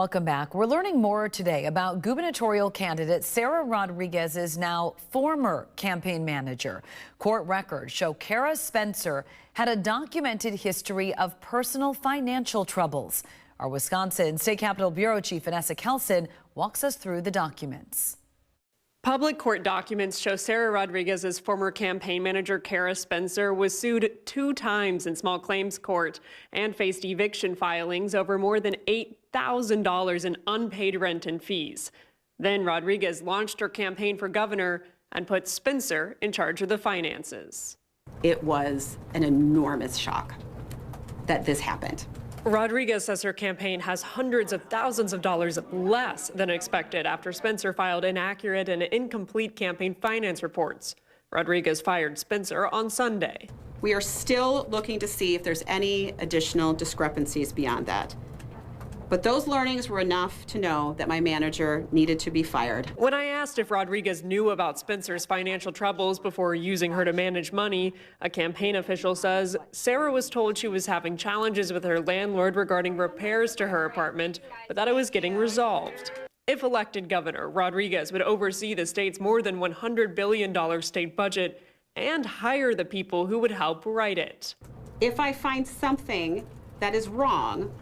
Welcome back. We're learning more today about gubernatorial candidate Sara Rodriguez's now former campaign manager. Court records show Kara Spencer had a documented history of personal financial troubles. Our Wisconsin State Capitol Bureau Chief Vanessa Kelson walks us through the documents. Public court documents show Sara Rodriguez's former campaign manager, Kara Spencer, was sued 2 times in small claims court and faced eviction filings over more than $8,000 in unpaid rent and fees. Then Rodriguez launched her campaign for governor and put Spencer in charge of the finances. It was an enormous shock that this happened. Rodriguez says her campaign has hundreds of thousands of dollars less than expected after Spencer filed inaccurate and incomplete campaign finance reports. Rodriguez fired Spencer on Sunday. We are still looking to see if there's any additional discrepancies beyond that. But those learnings were enough to know that my manager needed to be fired. When I asked if Rodriguez knew about Spencer's financial troubles before using her to manage money, a campaign official says Sara was told she was having challenges with her landlord regarding repairs to her apartment, but that it was getting resolved. If elected governor, Rodriguez would oversee the state's more than $100 billion state budget and hire the people who would help write it. If I find something that is wrong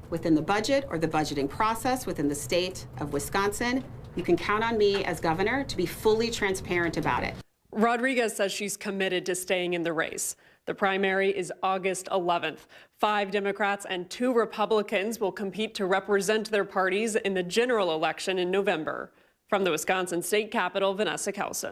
within the budget or the budgeting process within the state of Wisconsin, you can count on me as governor to be fully transparent about it. Rodriguez says she's committed to staying in the race. The primary is August 11th. 5 Democrats and 2 Republicans will compete to represent their parties in the general election in November. From the Wisconsin State Capitol, Vanessa Kelson.